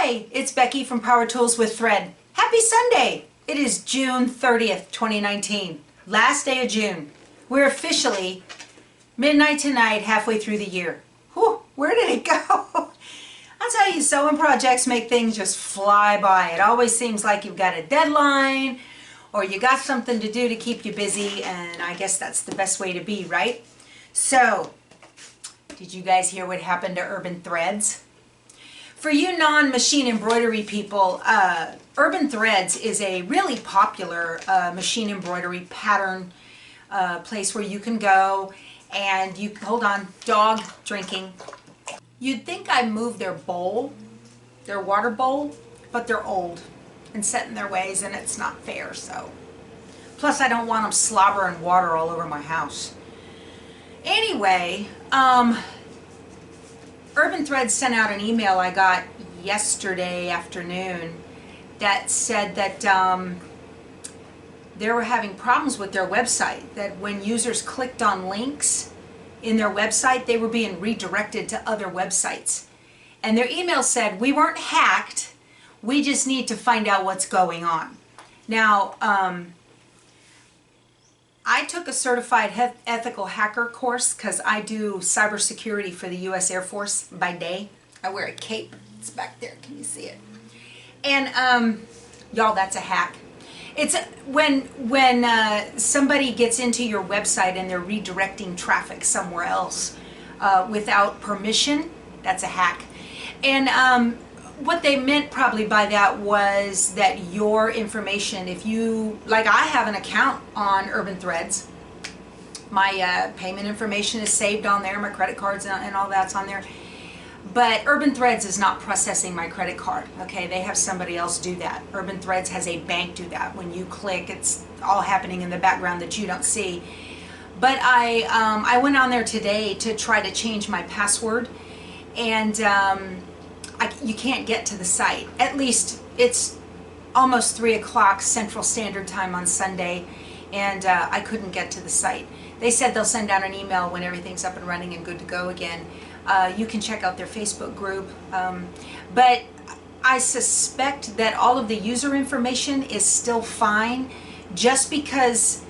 Hi, it's Becky from Power Tools with Thread. Happy Sunday! It is June 30th, 2019. Last day of June. We're officially midnight tonight, halfway through the year. Whew, where did it go? I'll tell you, sewing projects make things just fly by. It always seems like you've got a deadline or you got something to do to keep you busy, and I guess that's the best way to be, right? So, did you guys hear what happened to Urban Threads? For you non-machine embroidery people, Urban Threads is a really popular machine embroidery pattern place where you can go and you, hold on, dog drinking. You'd think I moved their bowl, their water bowl, but they're old and set in their ways and it's not fair, so. Plus I don't want them slobbering water all over my house. Anyway, Urban Threads sent out an email I got yesterday afternoon that said that they were having problems with their website, that when users clicked on links in their website, they were being redirected to other websites. And their email said, we weren't hacked, we just need to find out what's going on. Now, I took a certified ethical hacker course because I do cybersecurity for the U.S. Air Force by day. I wear a cape. It's back there. Can you see it? And y'all, that's a hack. It's when somebody gets into your website and they're redirecting traffic somewhere else without permission. That's a hack. And what they meant probably by that was that your information, if you, like I have an account on Urban Threads, my payment information is saved on there, my credit cards and all that's on there, but Urban Threads is not processing my credit card, okay? They have somebody else do that. Urban Threads has a bank do that. When you click, it's all happening in the background that you don't see. But I went on there today to try to change my password, and you can't get to the site. At least it's almost 3 o'clock Central Standard Time on Sunday, and I couldn't get to the site. They said they'll send out an email when everything's up and running and good to go again. You can check out their Facebook group. But I suspect that all of the user information is still fine, just because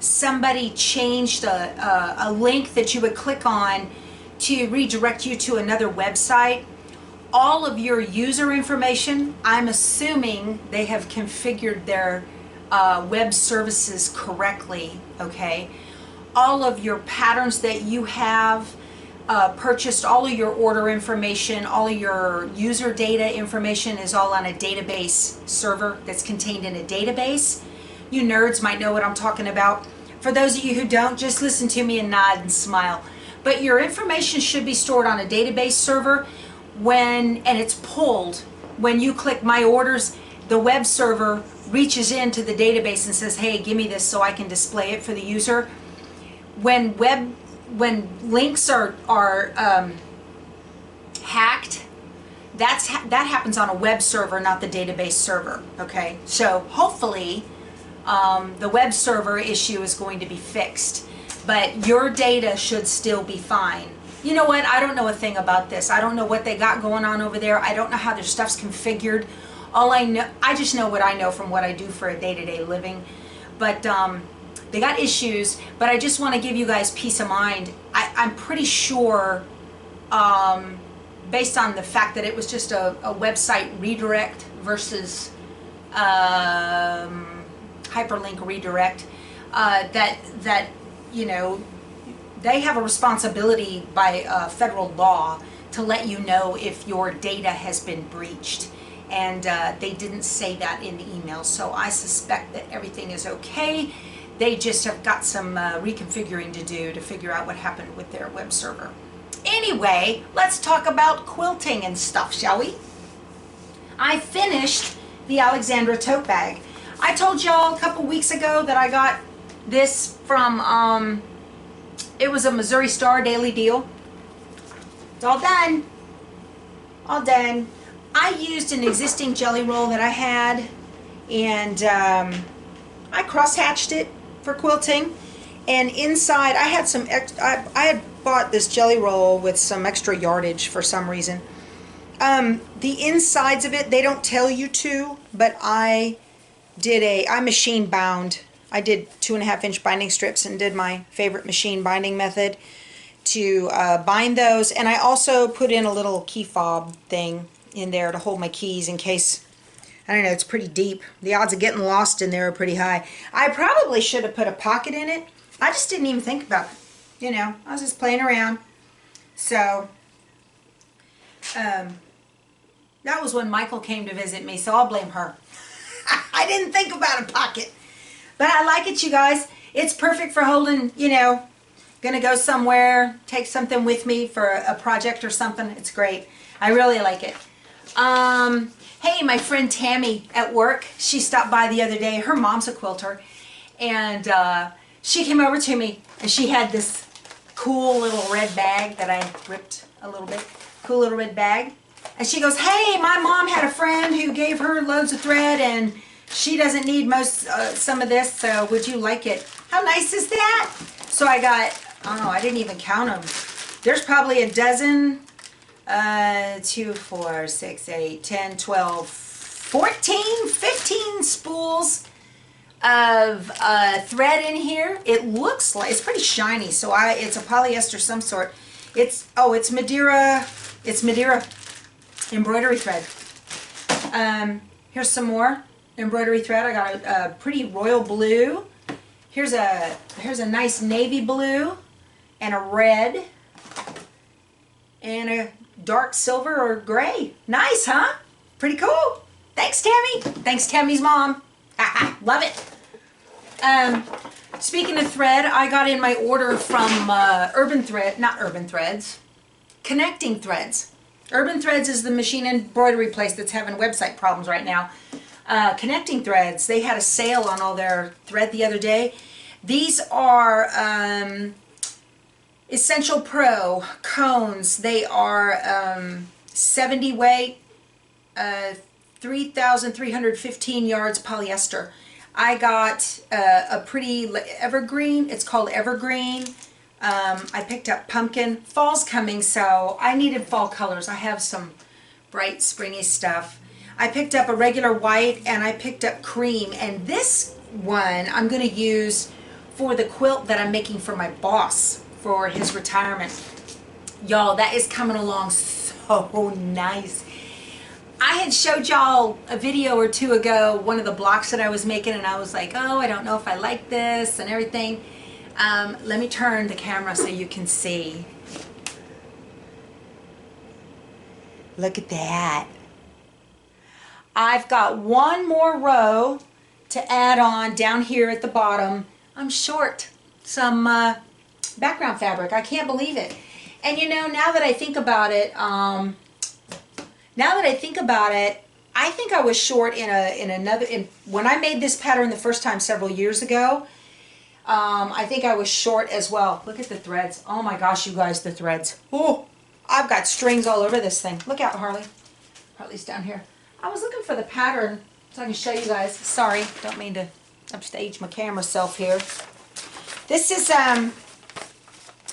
somebody changed a link that you would click on to redirect you to another website. All of your user information, I'm assuming they have configured their web services correctly, okay? All of your patterns that you have purchased, all of your order information, all of your user data information is all on a database server that's contained in a database. You nerds might know what I'm talking about. For those of you who don't, just listen to me and nod and smile. But your information should be stored on a database server and it's pulled. When you click My Orders, the web server reaches into the database and says, hey, give me this so I can display it for the user. When links are hacked, that happens on a web server, not the database server, okay? So hopefully the web server issue is going to be fixed, but your data should still be fine. You know what? I don't know a thing about this. I don't know what they got going on over there. I don't know how their stuff's configured. All I know, I just know what I know from what I do for a day-to-day living. But they got issues, but I just want to give you guys peace of mind. I'm pretty sure, based on the fact that it was just a website redirect versus hyperlink redirect, that you know, they have a responsibility by federal law to let you know if your data has been breached. And they didn't say that in the email, so I suspect that everything is okay. They just have got some reconfiguring to do to figure out what happened with their web server. Anyway, let's talk about quilting and stuff, shall we? I finished the Alexandra tote bag. I told y'all a couple weeks ago that I got this from, it was a Missouri Star Daily Deal. It's all done. All done. I used an existing jelly roll that I had, and I cross-hatched it for quilting. And inside, I had some, I had bought this jelly roll with some extra yardage for some reason. The insides of it, they don't tell you to, but I machine bound. I did 2.5-inch binding strips and did my favorite machine binding method to bind those. And I also put in a little key fob thing in there to hold my keys in case, I don't know, it's pretty deep. The odds of getting lost in there are pretty high. I probably should have put a pocket in it. I just didn't even think about it. You know, I was just playing around. So, that was when Michael came to visit me, so I'll blame her. I didn't think about a pocket. But I like it, you guys. It's perfect for holding, you know, gonna go somewhere, take something with me for a project or something. It's great. I really like it. Hey, my friend Tammy at work, she stopped by the other day. Her mom's a quilter. And she came over to me and she had this cool little red bag that I ripped a little bit. Cool little red bag. And she goes, hey, my mom had a friend who gave her loads of thread and she doesn't need some of this, so would you like it? How nice is that? So I got, oh, I didn't even count them. There's probably a dozen, 2, 4, 6, 8, 10, 12, 14, 15 spools of thread in here. It looks like, it's pretty shiny, so it's a polyester some sort. It's Madeira embroidery thread. Here's some more embroidery thread. I got a pretty royal blue. Here's a nice navy blue and a red and a dark silver or gray. Nice, huh? Pretty cool. Thanks, Tammy. Thanks, Tammy's mom. Love it. Speaking of thread, I got in my order from Connecting Threads. Urban Threads is the machine embroidery place that's having website problems right now. Connecting Threads, they had a sale on all their thread the other day. These are Essential Pro cones. They are 70 weight, 3,315 yards polyester. I got a pretty evergreen. It's called Evergreen. I picked up pumpkin. Fall's coming, so I needed fall colors. I have some bright springy stuff. I picked up a regular white and I picked up cream, and this one I'm going to use for the quilt that I'm making for my boss for his retirement. Y'all, that is coming along so nice. I had showed y'all a video or two ago, one of the blocks that I was making, and I was like, oh, I don't know if I like this and everything. Let me turn the camera so you can see. Look at that. I've got one more row to add on down here at the bottom. I'm short some background fabric. I can't believe it. And you know, now that I think about it, I think I was short when I made this pattern the first time several years ago. I think I was short as well. Look at the threads. Oh my gosh, you guys, the threads. Oh, I've got strings all over this thing. Look out, Harley. Harley's down here. I was looking for the pattern so I can show you guys. Sorry, don't mean to upstage my camera self here. This is,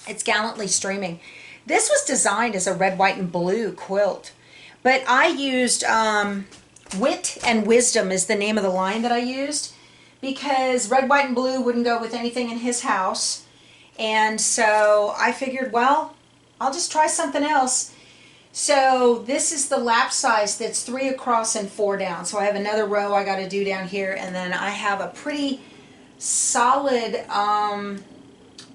it's Gallantly Streaming. This was designed as a red, white, and blue quilt. But I used, Wit and Wisdom is the name of the line that I used, because red, white, and blue wouldn't go with anything in his house. And so I figured, well, I'll just try something else. So this is the lap size that's 3 across and 4 down. So I have another row I got to do down here, and then I have a pretty solid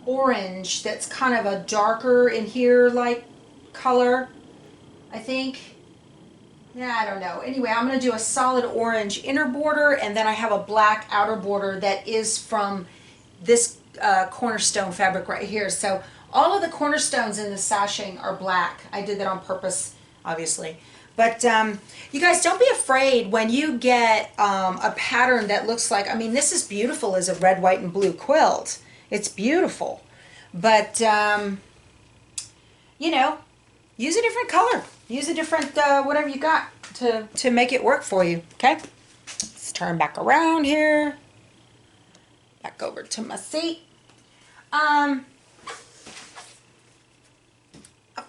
orange that's kind of a darker in here like color, I think. Yeah, I don't know. Anyway, I'm going to do a solid orange inner border, and then I have a black outer border that is from this cornerstone fabric right here. So all of the cornerstones in the sashing are black. I did that on purpose, obviously. But you guys, don't be afraid when you get a pattern that looks like, I mean, this is beautiful as a red, white, and blue quilt. It's beautiful. But, you know, use a different color. Use a different, whatever you got to make it work for you, okay? Let's turn back around here. Back over to my seat. I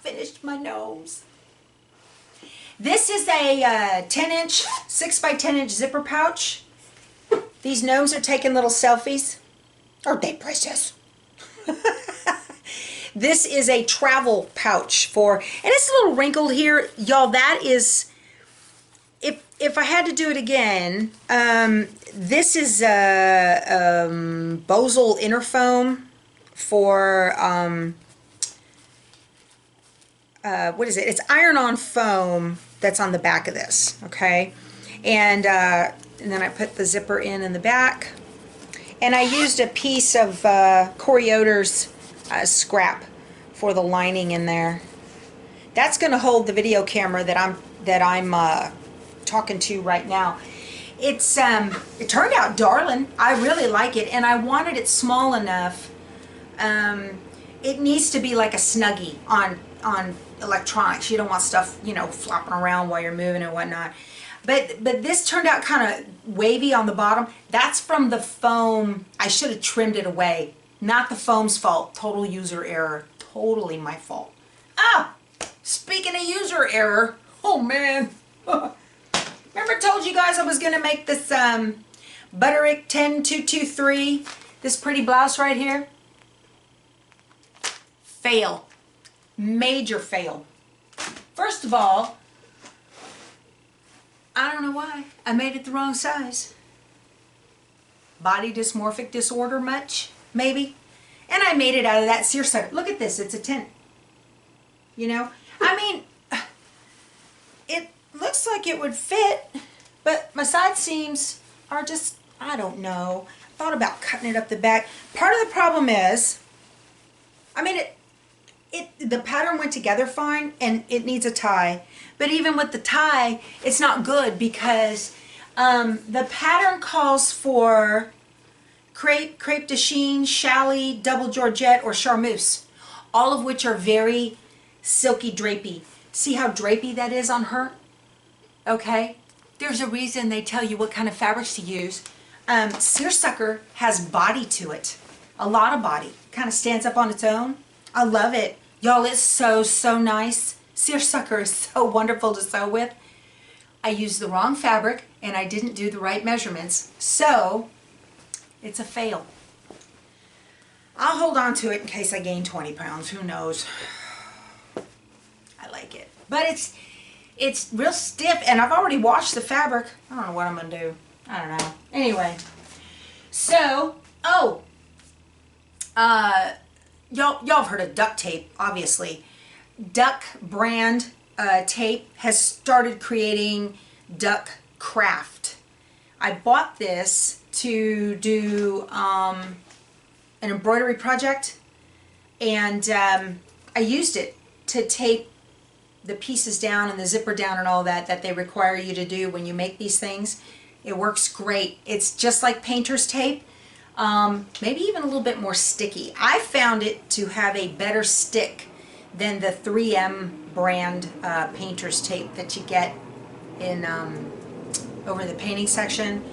finished my nose. This is a 10-inch, 6 by 10-inch zipper pouch. These gnomes are taking little selfies. Aren't they precious? This is a travel pouch for, and it's a little wrinkled here. Y'all, that is, if I had to do it again, this is a Bosal inner foam for, what is it? It's iron-on foam that's on the back of this, okay? And then I put the zipper in the back. And I used a piece of Corey Yoder's scrap for the lining in there. That's going to hold the video camera that I'm talking to right now. It turned out darling. I really like it, and I wanted it small enough. It needs to be like a Snuggie on electronics. You don't want stuff, you know, flopping around while you're moving and whatnot. But this turned out kind of wavy on the bottom. That's from the foam. I should have trimmed it away. Not the foam's fault. Total user error. Totally my fault. Ah! Speaking of user error. Oh, man. Remember I told you guys I was going to make this Butterick 10223. This pretty blouse right here. Fail. Major fail. First of all, I don't know why. I made it the wrong size. Body dysmorphic disorder much? Maybe. And I made it out of that seersucker. Look at this. It's a 10. You know? I mean, it looks like it would fit, but my side seams are just, I don't know. I thought about cutting it up the back. Part of the problem is, I mean, the pattern went together fine, and it needs a tie. But even with the tie, it's not good because the pattern calls for crepe de chine, challis, double georgette, or charmeuse, all of which are very silky drapey. See how drapey that is on her? Okay? There's a reason they tell you what kind of fabrics to use. Seersucker has body to it. A lot of body. Kind of stands up on its own. I love it. Y'all, it's so, so nice. Seersucker is so wonderful to sew with. I used the wrong fabric and I didn't do the right measurements. So, it's a fail. I'll hold on to it in case I gain 20 pounds. Who knows? I like it. But it's real stiff, and I've already washed the fabric. I don't know what I'm going to do. I don't know. Anyway. So, y'all have heard of duct tape, obviously. Duck brand tape has started creating duck craft. I bought this to do an embroidery project, and I used it to tape the pieces down and the zipper down and all that they require you to do when you make these things. It works great. It's just like painter's tape, maybe even a little bit more sticky. I found it to have a better stick than the 3M brand painter's tape that you get in over in the painting section.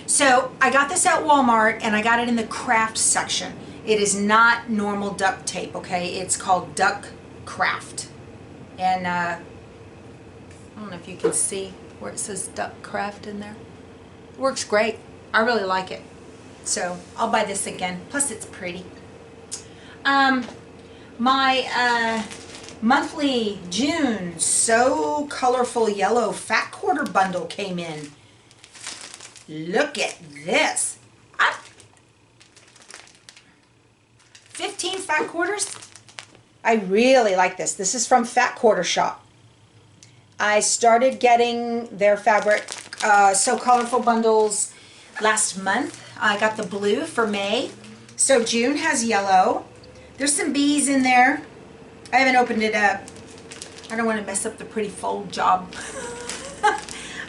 So I got this at Walmart, and I got it in the craft section. It is not normal duct tape, okay? It's called Duck Craft. And I don't know if you can see where it says Duck Craft in there. It works great. I really like it. So I'll buy this again. Plus it's pretty. My monthly June So Colorful Yellow Fat Quarter bundle came in. Look at this. 15 fat quarters. I really like this. This is from Fat Quarter Shop. I started getting their fabric So Colorful bundles last month. I got the blue for May. So June has yellow. There's some bees in there. I haven't opened it up. I don't want to mess up the pretty fold job.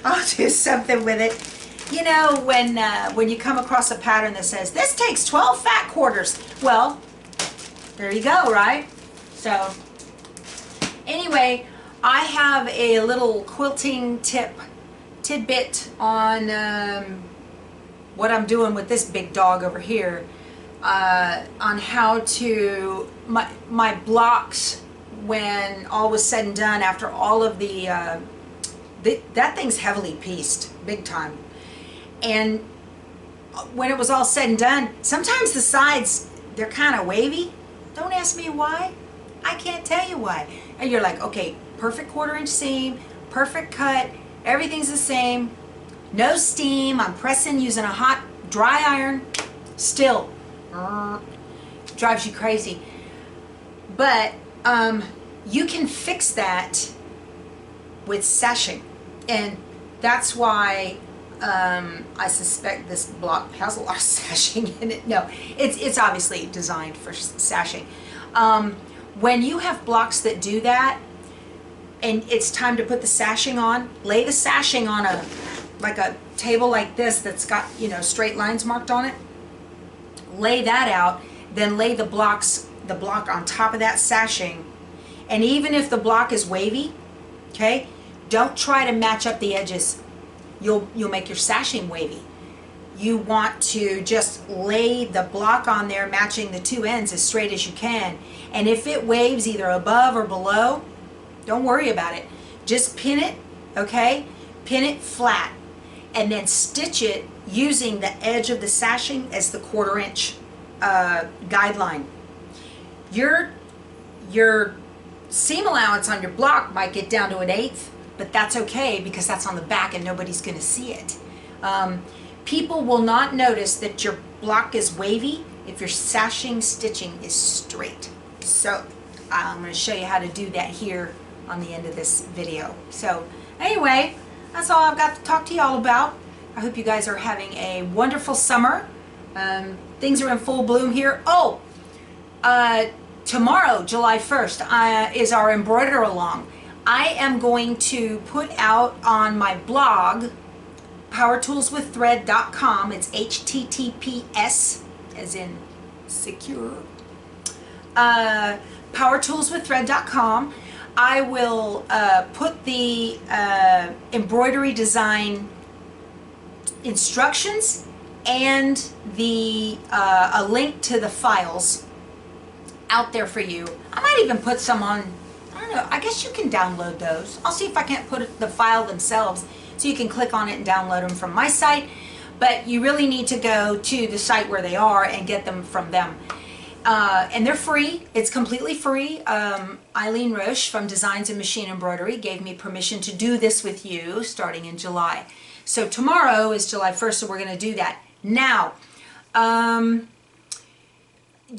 I'll do something with it. You know, when you come across a pattern that says, this takes 12 fat quarters. Well, there you go, right? So, anyway, I have a little quilting tidbit on what I'm doing with this big dog over here. On how to, my blocks, when all was said and done, after all of the that thing's heavily pieced, big time. And when it was all said and done, sometimes the sides, they're kind of wavy. Don't ask me why. I can't tell you why. And you're like, okay, perfect 1/4 inch seam, perfect cut, everything's the same, no steam, I'm pressing using a hot dry iron, still drives you crazy. But you can fix that with sashing, and that's why I suspect this block has a lot of sashing in it. No, it's obviously designed for sashing. When you have blocks that do that, and it's time to put the sashing on, lay the sashing on a table like this that's got, you know, straight lines marked on it. Lay that out, then lay the block on top of that sashing. And even if the block is wavy, okay, don't try to match up the edges. You'll make your sashing wavy. You want to just lay the block on there, matching the two ends as straight as you can. And if it waves either above or below, don't worry about it. Just pin it, okay? Pin it flat, and then stitch it using the edge of the sashing as the 1/4 inch guideline. Your seam allowance on your block might get down to 1/8, but that's okay because that's on the back and nobody's going to see it. People will not notice that your block is wavy if your sashing stitching is straight. So I'm going to show you how to do that here on the end of this video. So anyway, that's all I've got to talk to you all about. I hope you guys are having a wonderful summer. Things are in full bloom here. Oh, tomorrow, July 1st, is our embroider along. I am going to put out on my blog, powertoolswiththread.com. It's HTTPS, as in secure. Powertoolswiththread.com. I will put the embroidery design instructions and a link to the files out there for you. I might even put some on, I don't know, I guess you can download those. I'll see if I can't put the file themselves so you can click on it and download them from my site, but you really need to go to the site where they are and get them from them. And they're free. It's completely free. Eileen Roche from Designs and Machine Embroidery gave me permission to do this with you starting in July. So tomorrow is July 1st, so we're going to do that. Now,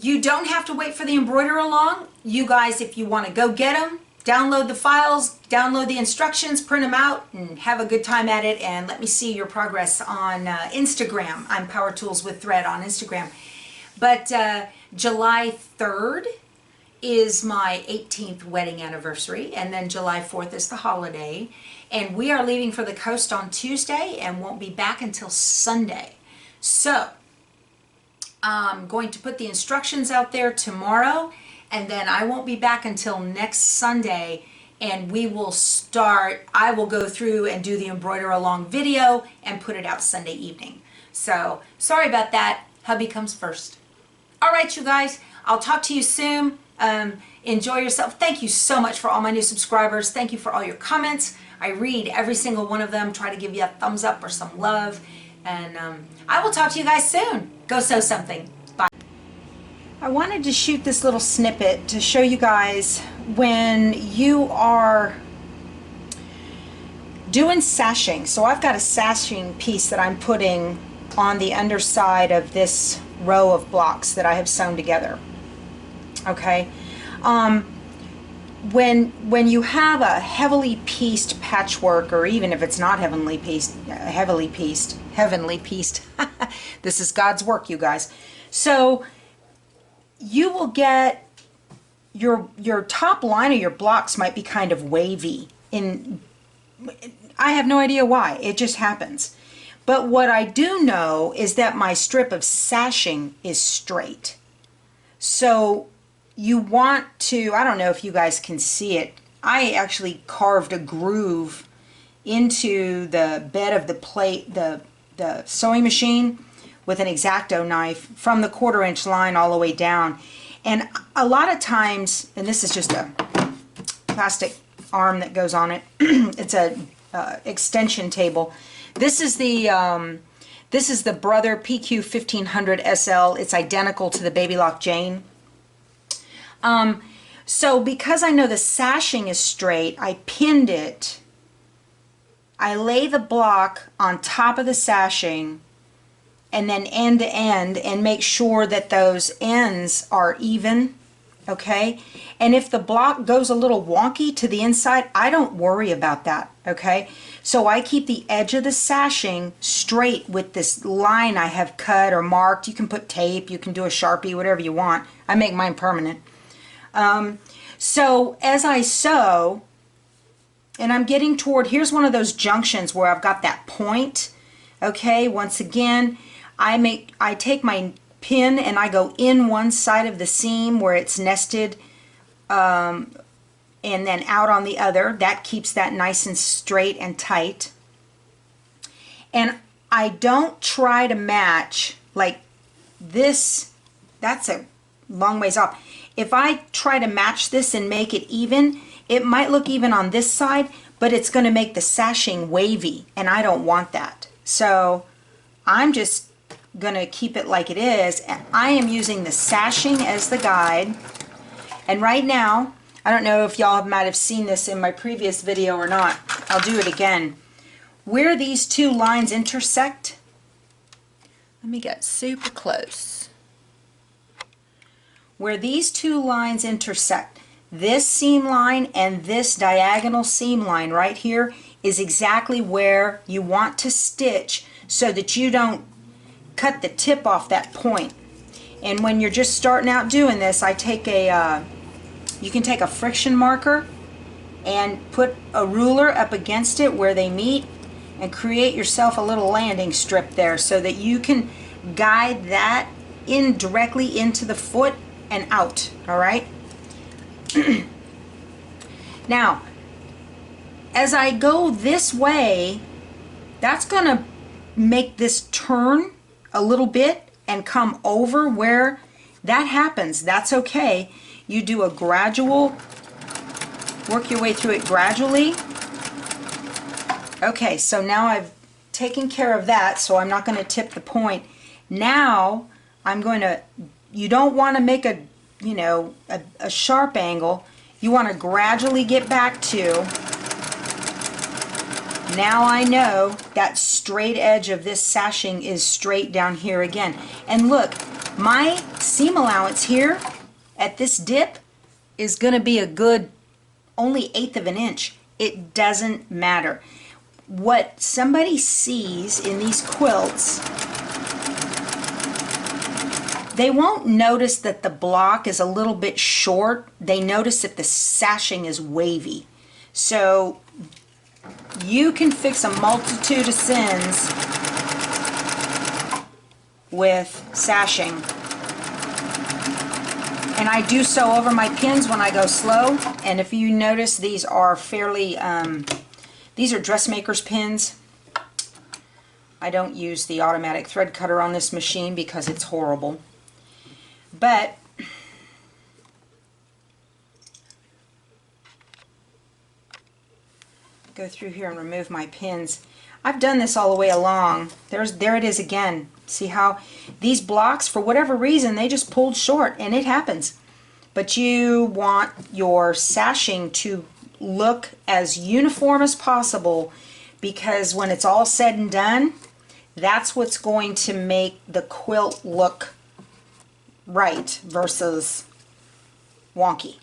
you don't have to wait for the embroider along. You guys, if you want to go get them, download the files, download the instructions, print them out, and have a good time at it. And let me see your progress on Instagram. I'm Power Tools with Thread on Instagram. But July 3rd is my 18th wedding anniversary, and then July 4th is the holiday. And we are leaving for the coast on Tuesday and won't be back until Sunday. So I'm going to put the instructions out there tomorrow, and then I won't be back until next Sunday, and we will start, I will go through and do the embroider along video and put it out Sunday evening. So sorry about that. Hubby comes first. All right, you guys, I'll talk to you soon. Enjoy yourself. Thank you so much for all my new subscribers. Thank you for all your comments. I read every single one of them, try to give you a thumbs up or some love. And I will talk to you guys soon. Go sew something. Bye. I wanted to shoot this little snippet to show you guys when you are doing sashing. So I've got a sashing piece that I'm putting on the underside of this row of blocks that I have sewn together. Okay, when you have a heavily pieced patchwork, or even if it's not heavenly pieced, heavenly pieced, this is God's work, you guys. So you will get your top line of your blocks might be kind of wavy. I have no idea why. It just happens. But what I do know is that my strip of sashing is straight. So you want to, I don't know if you guys can see it, I actually carved a groove into the bed of the plate, the sewing machine with an X-Acto knife from the 1/4 inch line all the way down. And a lot of times, and this is just a plastic arm that goes on it, it's a extension table. This is the Brother PQ 1500 SL. It's identical to the Baby Lock Jane. So because I know the sashing is straight, I pinned it. I lay the block on top of the sashing and then end to end and make sure that those ends are even, okay? And if the block goes a little wonky to the inside, I don't worry about that, okay? So I keep the edge of the sashing straight with this line I have cut or marked. You can put tape, you can do a Sharpie, whatever you want. I make mine permanent. So as I sew, and I'm getting toward, here's one of those junctions where I've got that point, okay? Once again, I take my pin and I go in one side of the seam where it's nested, and then out on the other. That keeps that nice and straight and tight. And I don't try to match like this. That's a long ways off. If I try to match this and make it even, it might look even on this side, but it's going to make the sashing wavy, and I don't want that. So I'm just going to keep it like it is. And I am using the sashing as the guide. And right now, I don't know if y'all might have seen this in my previous video or not. I'll do it again. Where these two lines intersect, let me get super close. Where these two lines intersect, this seam line and this diagonal seam line right here is exactly where you want to stitch so that you don't cut the tip off that point. And when you're just starting out doing this, I take a, you can take a friction marker and put a ruler up against it where they meet and create yourself a little landing strip there so that you can guide that in directly into the foot and out, all right? Now, as I go this way, that's gonna make this turn a little bit and come over where that happens. That's okay. You do a gradual, work your way through it gradually. Okay, so now I've taken care of that, so I'm not going to tip the point. Now I'm going to, you don't want to make a, you know, a sharp angle. You want to gradually get back to, now I know that straight edge of this sashing is straight down here again. And look, my seam allowance here at this dip is going to be a good only 1/8 of an inch. It doesn't matter. What somebody sees in these quilts, they won't notice that the block is a little bit short. They notice that the sashing is wavy. So you can fix a multitude of sins with sashing. And I do sew over my pins when I go slow. And if you notice, these are fairly, these are dressmaker's pins. I don't use the automatic thread cutter on this machine because it's horrible. But go through here and remove my pins. I've done this all the way along. There it is again. See how these blocks, for whatever reason, they just pulled short, and it happens. But you want your sashing to look as uniform as possible, because when it's all said and done, that's what's going to make the quilt look right versus wonky.